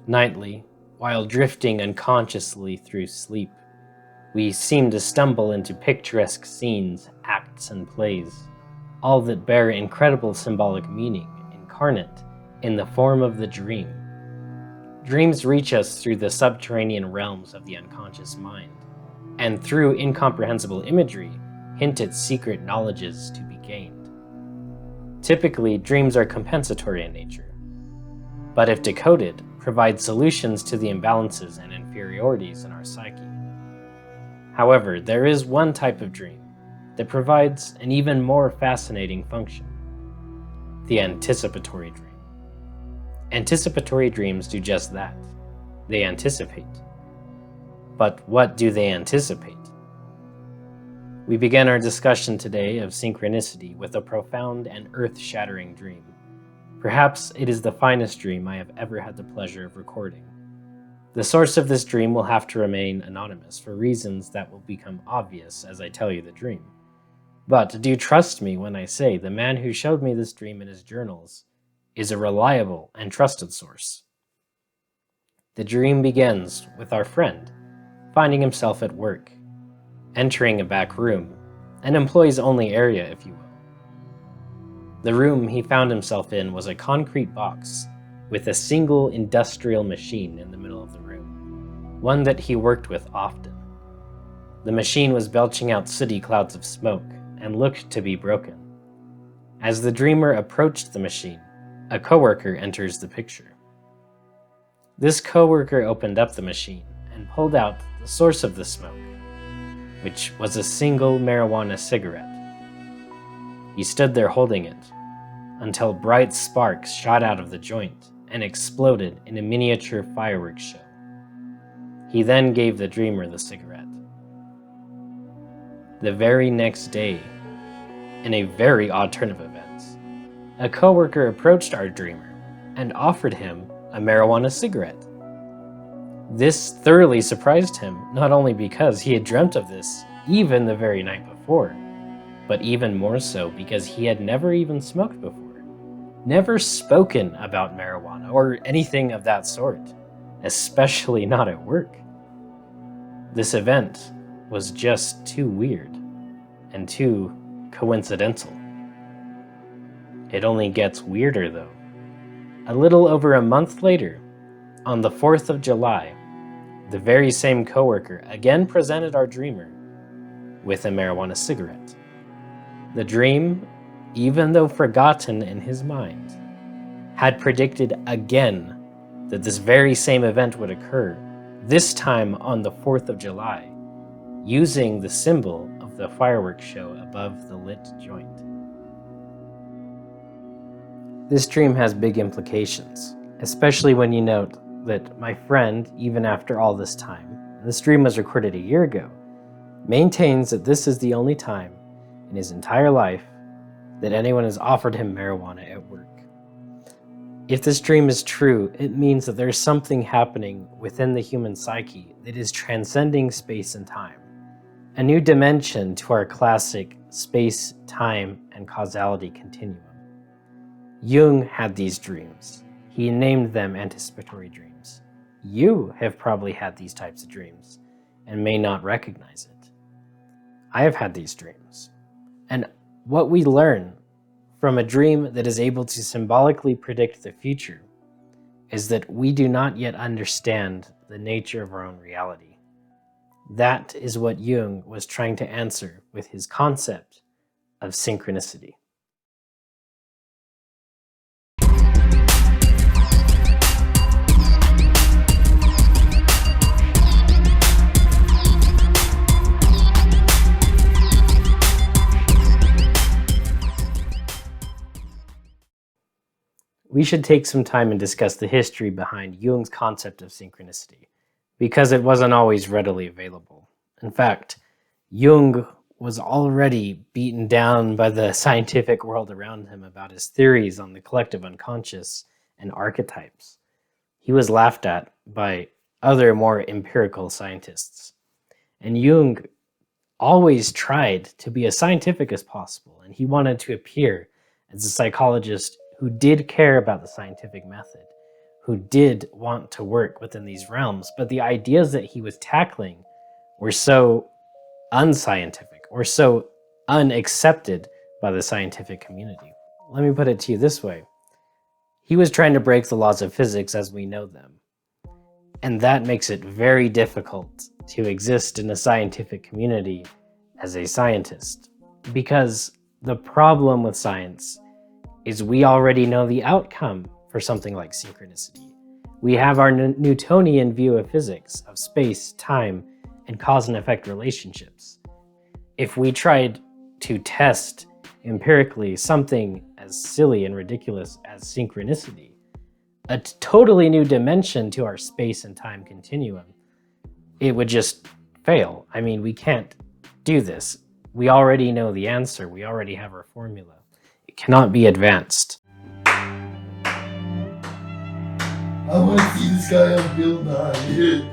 Nightly, while drifting unconsciously through sleep, we seem to stumble into picturesque scenes, acts, and plays, all that bear incredible symbolic meaning, incarnate in the form of the dream. Dreams reach us through the subterranean realms of the unconscious mind, and through incomprehensible imagery, hint at secret knowledges to be gained. Typically, dreams are compensatory in nature, but if decoded, provide solutions to the imbalances and inferiorities in our psyche. However, there is one type of dream that provides an even more fascinating function: the anticipatory dream. Anticipatory dreams do just that. They anticipate. But what do they anticipate? We begin our discussion today of synchronicity with a profound and earth-shattering dream. Perhaps it is the finest dream I have ever had the pleasure of recording. The source of this dream will have to remain anonymous for reasons that will become obvious as I tell you the dream. But do trust me when I say the man who showed me this dream in his journals is a reliable and trusted source. The dream begins with our friend finding himself at work, entering a back room, an employees-only area, if you will. The room he found himself in was a concrete box with a single industrial machine in the middle of the room, one that he worked with often. The machine was belching out sooty clouds of smoke and looked to be broken. As the dreamer approached the machine, a coworker enters the picture. This coworker opened up the machine and pulled out the source of the smoke, which was a single marijuana cigarette. He stood there holding it until bright sparks shot out of the joint and exploded in a miniature fireworks show. He then gave the dreamer the cigarette. The very next day, in a very odd turn of events, a coworker approached our dreamer and offered him a marijuana cigarette. This thoroughly surprised him, not only because he had dreamt of this even the very night before, but even more so because he had never even smoked before, never spoken about marijuana or anything of that sort, especially not at work. This event was just too weird and too coincidental. It only gets weirder though. A little over a month later, on the 4th of July, the very same coworker again presented our dreamer with a marijuana cigarette. The dream, even though forgotten in his mind, had predicted again that this very same event would occur, this time on the 4th of July, using the symbol of the fireworks show above the lit joint. This dream has big implications, especially when you note that my friend, even after all this time, and this dream was recorded a year ago, maintains that this is the only time in his entire life that anyone has offered him marijuana at work. If this dream is true, it means that there's something happening within the human psyche that is transcending space and time, a new dimension to our classic space, time, and causality continuum. Jung had these dreams. He named them anticipatory dreams. You have probably had these types of dreams and may not recognize it. I have had these dreams. And what we learn from a dream that is able to symbolically predict the future is that we do not yet understand the nature of our own reality. That is what Jung was trying to answer with his concept of synchronicity. We should take some time and discuss the history behind Jung's concept of synchronicity, because it wasn't always readily available. In fact, Jung was already beaten down by the scientific world around him about his theories on the collective unconscious and archetypes. He was laughed at by other more empirical scientists. And Jung always tried to be as scientific as possible, and he wanted to appear as a psychologist who did care about the scientific method, who did want to work within these realms, but the ideas that he was tackling were so unscientific or so unaccepted by the scientific community. Let me put it to you this way. He was trying to break the laws of physics as we know them. And that makes it very difficult to exist in a scientific community as a scientist. Because the problem with science is we already know the outcome for something like synchronicity. We have our Newtonian view of physics, of space, time, and cause and effect relationships. If we tried to test empirically something as silly and ridiculous as synchronicity, a totally new dimension to our space and time continuum, it would just fail. I mean, we can't do this. We already know the answer. We already have our formula. It cannot be advanced. I want to see this guy on Bill Nye.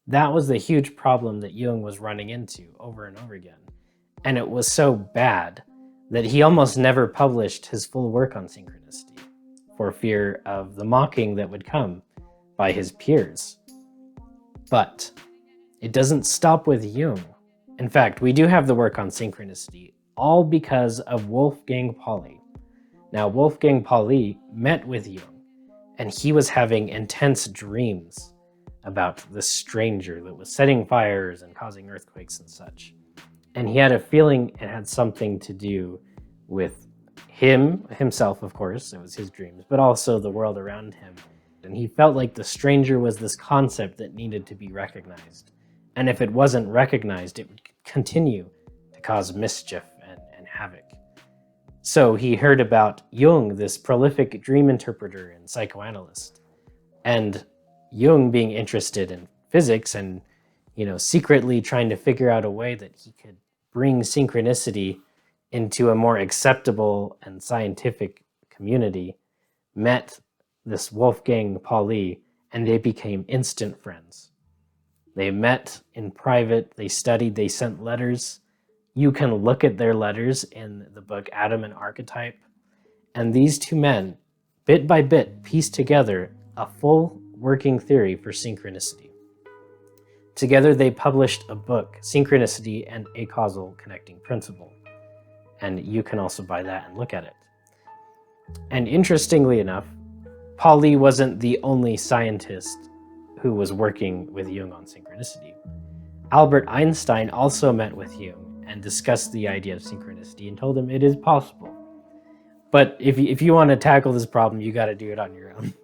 That was the huge problem that Jung was running into over and over again. And it was so bad that he almost never published his full work on synchronicity for fear of the mocking that would come by his peers. But it doesn't stop with Jung. In fact, we do have the work on synchronicity, all because of Wolfgang Pauli. Now, Wolfgang Pauli met with Jung, and he was having intense dreams about this stranger that was setting fires and causing earthquakes and such. And he had a feeling it had something to do with himself, of course, it was his dreams, but also the world around him. And he felt like the stranger was this concept that needed to be recognized. And if it wasn't recognized, it would continue to cause mischief and havoc. So he heard about Jung, this prolific dream interpreter and psychoanalyst. And Jung being interested in physics and, secretly trying to figure out a way that he could bring synchronicity into a more acceptable and scientific community, met this Wolfgang Pauli, and they became instant friends. They met in private, they studied, they sent letters. You can look at their letters in the book Atom and Archetype. And these two men, bit by bit, pieced together a full working theory for synchronicity. Together they published a book, Synchronicity and a Causal Connecting Principle. And you can also buy that and look at it. And interestingly enough, Pauli wasn't the only scientist who was working with Jung on synchronicity. Albert Einstein also met with Jung and discussed the idea of synchronicity and told him it is possible. But if you want to tackle this problem, you got to do it on your own.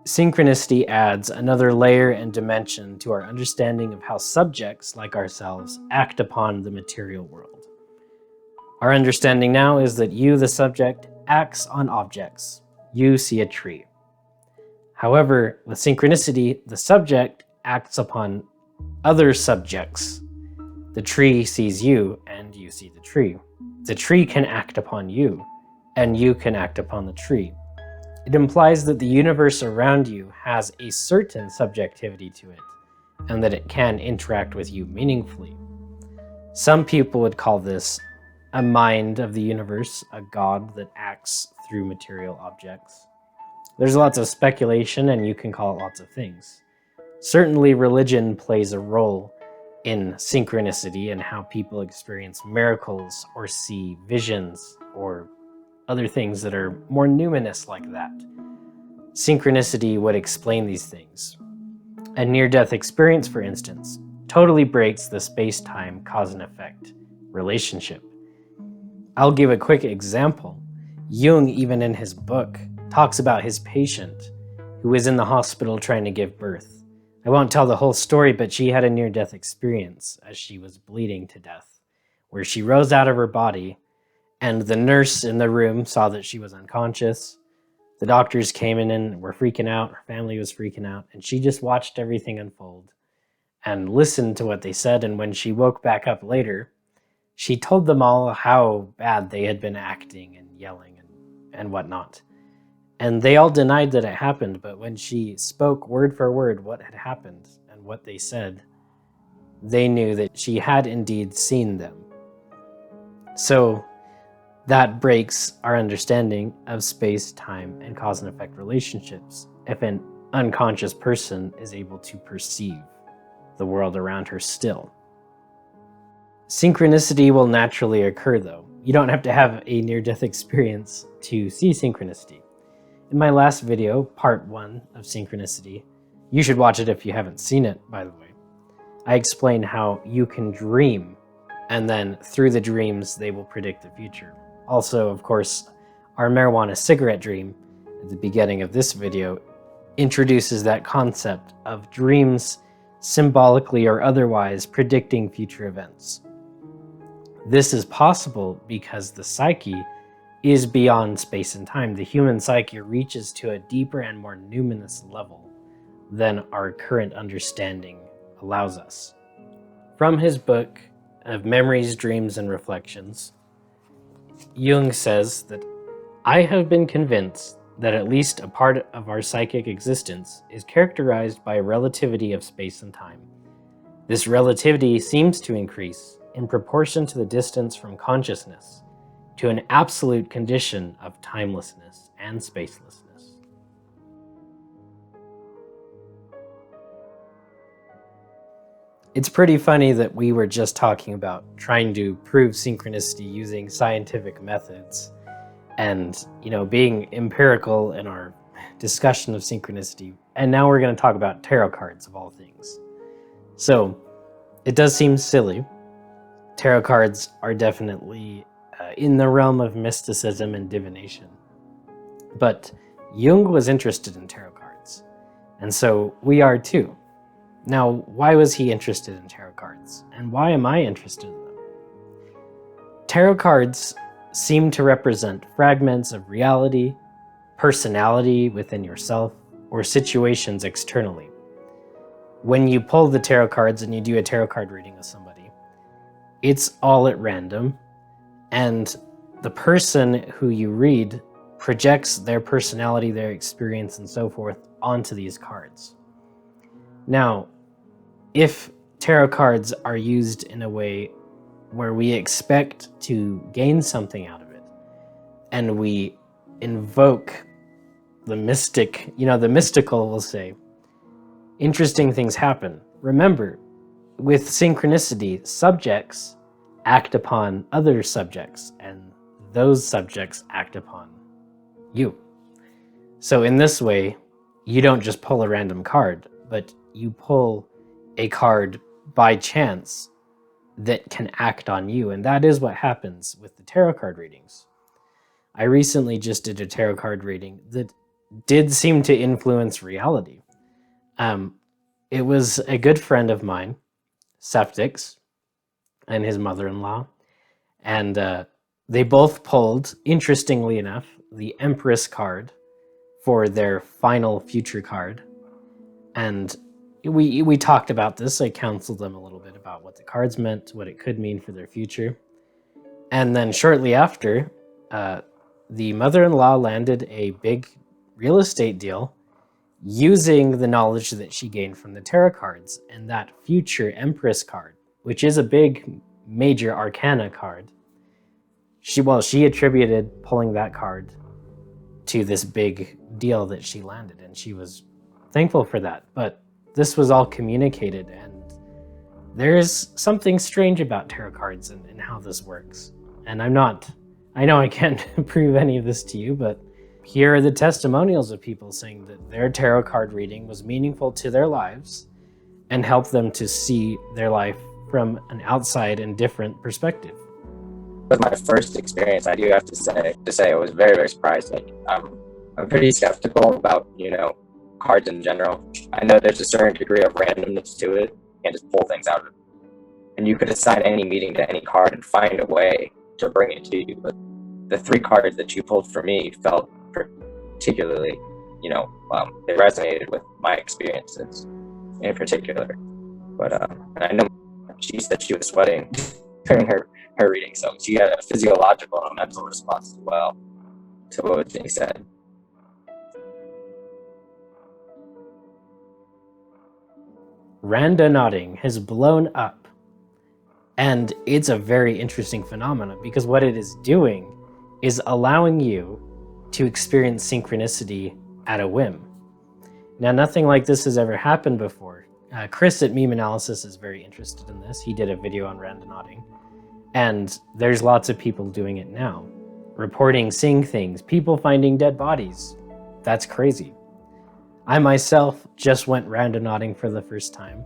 Synchronicity adds another layer and dimension to our understanding of how subjects like ourselves act upon the material world. Our understanding now is that you, the subject, acts on objects. You see a tree. However, with synchronicity, the subject acts upon other subjects. The tree sees you, and you see the tree. The tree can act upon you, and you can act upon the tree. It implies that the universe around you has a certain subjectivity to it, and that it can interact with you meaningfully. Some people would call this a mind of the universe, a god that acts through material objects. There's lots of speculation, and you can call it lots of things. Certainly, religion plays a role in synchronicity and how people experience miracles or see visions or other things that are more numinous like that. Synchronicity would explain these things. A near-death experience, for instance, totally breaks the space-time cause and effect relationship. I'll give a quick example. Jung, even in his book, talks about his patient who is in the hospital trying to give birth. I won't tell the whole story, but she had a near-death experience as she was bleeding to death, where she rose out of her body, and the nurse in the room saw that she was unconscious. The doctors came in and were freaking out. Her family was freaking out, and she just watched everything unfold and listened to what they said. And when she woke back up later, she told them all how bad they had been acting and yelling and whatnot. And they all denied that it happened, but when she spoke word for word what had happened and what they said, they knew that she had indeed seen them. So That breaks our understanding of space, time, and cause and effect relationships if an unconscious person is able to perceive the world around her still. Synchronicity will naturally occur though. You don't have to have a near-death experience to see synchronicity. In my last video, part 1 of Synchronicity, you should watch it if you haven't seen it, by the way, I explain how you can dream, and then through the dreams, they will predict the future. Also, of course, our marijuana cigarette dream at the beginning of this video introduces that concept of dreams symbolically or otherwise predicting future events. This is possible because the psyche is beyond space and time. The human psyche reaches to a deeper and more numinous level than our current understanding allows us. From his book of Memories, Dreams, and Reflections, Jung says that I have been convinced that at least a part of our psychic existence is characterized by a relativity of space and time. This relativity seems to increase in proportion to the distance from consciousness to an absolute condition of timelessness and spacelessness. It's pretty funny that we were just talking about trying to prove synchronicity using scientific methods and, being empirical in our discussion of synchronicity. And now we're going to talk about tarot cards of all things. So it does seem silly. Tarot cards are definitely in the realm of mysticism and divination. But Jung was interested in tarot cards, and so we are too. Now, why was he interested in tarot cards? And why am I interested in them? Tarot cards seem to represent fragments of reality, personality within yourself, or situations externally. When you pull the tarot cards and you do a tarot card reading with somebody, it's all at random, and the person who you read projects their personality, their experience, and so forth onto these cards. Now, if tarot cards are used in a way where we expect to gain something out of it, and we invoke the mystic, the mystical will say, interesting things happen. Remember, with synchronicity, subjects act upon other subjects, and those subjects act upon you. So in this way, you don't just pull a random card, but you pull a card by chance that can act on you, and that is what happens with the tarot card readings. I recently just did a tarot card reading that did seem to influence reality. It was a good friend of mine, Septics, and his mother-in-law, and they both pulled, interestingly enough, the Empress card for their final future card. And we talked about this. I counseled them a little bit about what the cards meant, what it could mean for their future. And then shortly after, the mother-in-law landed a big real estate deal using the knowledge that she gained from the tarot cards, and that future Empress card, which is a big major arcana card. She attributed pulling that card to this big deal that she landed, and she was thankful for that. But this was all communicated, and there's something strange about tarot cards and how this works. And I know I can't prove any of this to you, but here are the testimonials of people saying that their tarot card reading was meaningful to their lives and helped them to see their life from an outside and different perspective. With my first experience, I do have to say I was very, very surprised. I'm pretty skeptical about, cards in general. I know there's a certain degree of randomness to it. You can't just pull things out of it. And you could assign any meaning to any card and find a way to bring it to you. But the 3 cards that you pulled for me felt particularly, they resonated with my experiences in particular. But and I know she said she was sweating during her reading, so she had a physiological and a mental response as well to what was being said. Randonauting has blown up, and it's a very interesting phenomenon because what it is doing is allowing you to experience synchronicity at a whim. Now, nothing like this has ever happened before. Chris at Meme Analysis is very interested in this. He did a video on Randonauting, and there's lots of people doing it now. Reporting seeing things, people finding dead bodies. That's crazy. I myself just went randonauting for the first time.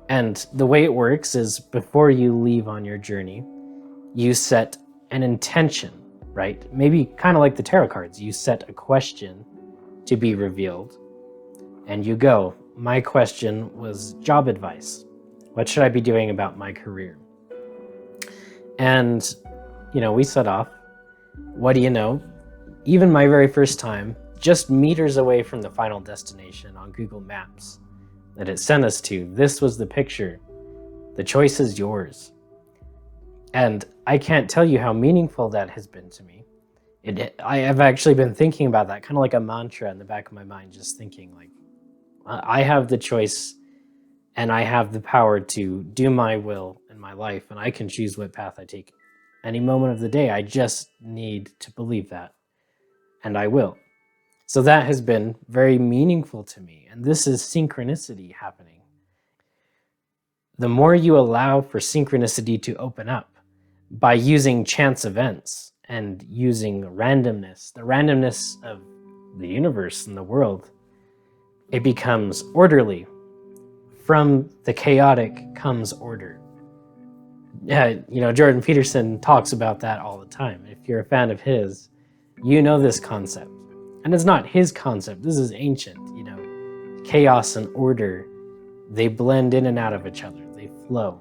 And the way it works is before you leave on your journey, you set an intention, right? Maybe kind of like the tarot cards. You set a question to be revealed. And you go, my question was job advice. What should I be doing about my career? And, we set off. What do you know? Even my very first time, just meters away from the final destination on Google Maps that it sent us to, this was the picture. The choice is yours. And I can't tell you how meaningful that has been to me. I have actually been thinking about that, kind of like a mantra in the back of my mind, just thinking like, I have the choice and I have the power to do my will in my life, and I can choose what path I take any moment of the day. I just need to believe that, and I will. So that has been very meaningful to me, and this is synchronicity happening. The more you allow for synchronicity to open up by using chance events and using randomness, the randomness of the universe and the world, it becomes orderly. From the chaotic comes order. Jordan Peterson talks about that all the time. If you're a fan of his, you know this concept. And it's not his concept, this is ancient. Chaos and order, they blend in and out of each other, they flow.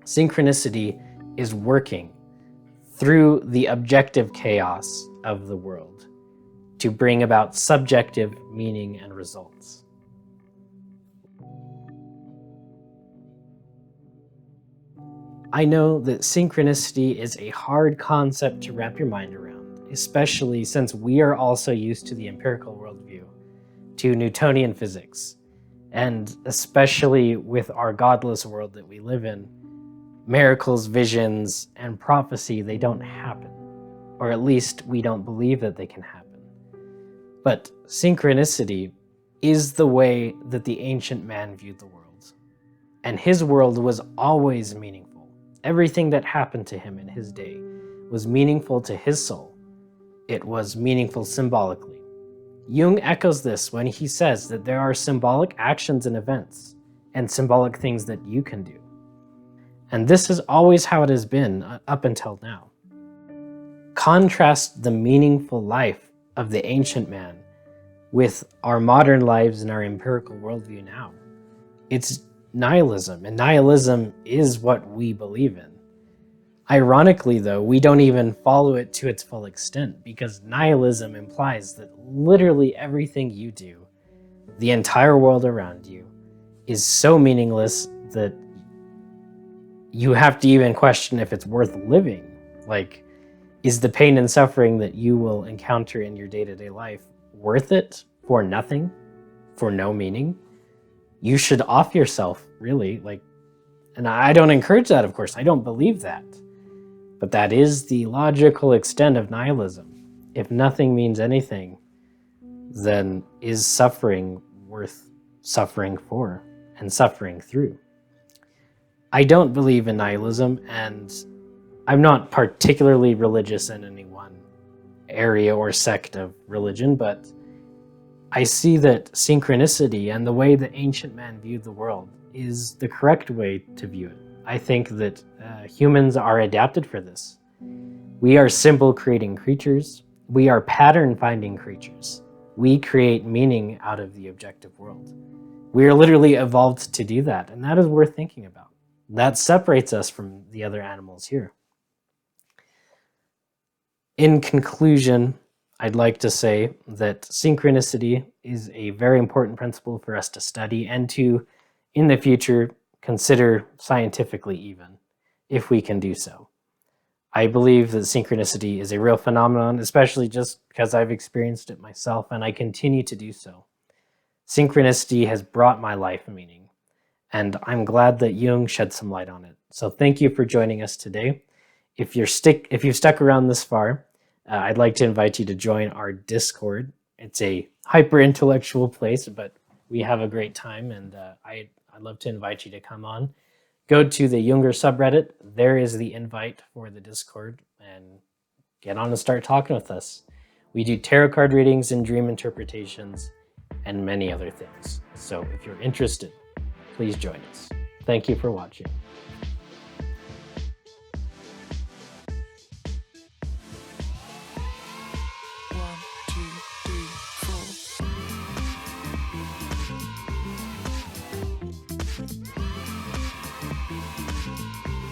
Synchronicity is working through the objective chaos of the world to bring about subjective meaning and results. I know that synchronicity is a hard concept to wrap your mind around, especially since we are also used to the empirical worldview, to Newtonian physics, and especially with our godless world that we live in, miracles, visions, and prophecy, they don't happen, or at least we don't believe that they can happen. But synchronicity is the way that the ancient man viewed the world, and his world was always meaningful. Everything that happened to him in his day was meaningful to his soul. It was meaningful symbolically. Jung echoes this when he says that there are symbolic actions and events and symbolic things that you can do. And this is always how it has been up until now. Contrast the meaningful life of the ancient man with our modern lives and our empirical worldview now. It's nihilism, and nihilism is what we believe in. Ironically, though, we don't even follow it to its full extent, because nihilism implies that literally everything you do, the entire world around you, is so meaningless that you have to even question if it's worth living. Like, is the pain and suffering that you will encounter in your day-to-day life worth it for nothing, for no meaning? You should off yourself, really. And I don't encourage that, of course. I don't believe that. But that is the logical extent of nihilism. If nothing means anything, then is suffering worth suffering for and suffering through? I don't believe in nihilism, and I'm not particularly religious in any one area or sect of religion, but I see that synchronicity and the way the ancient man viewed the world is the correct way to view it. I think that humans are adapted for this. We are symbol creating creatures. We are pattern finding creatures. We create meaning out of the objective world. We are literally evolved to do that, and that is worth thinking about. That separates us from the other animals here. In conclusion, I'd like to say that synchronicity is a very important principle for us to study and to, in the future, consider scientifically even, if we can do so. I believe that synchronicity is a real phenomenon, especially just because I've experienced it myself, and I continue to do so. Synchronicity has brought my life meaning, and I'm glad that Jung shed some light on it. So thank you for joining us today. If you've stuck around this far, I'd like to invite you to join our Discord. It's a hyper-intellectual place, but we have a great time, and I'd love to invite you to come on. Go to the JUNGR subreddit. There is the invite for the Discord, and get on and start talking with us. We do tarot card readings and dream interpretations and many other things. So if you're interested, please join us. Thank you for watching.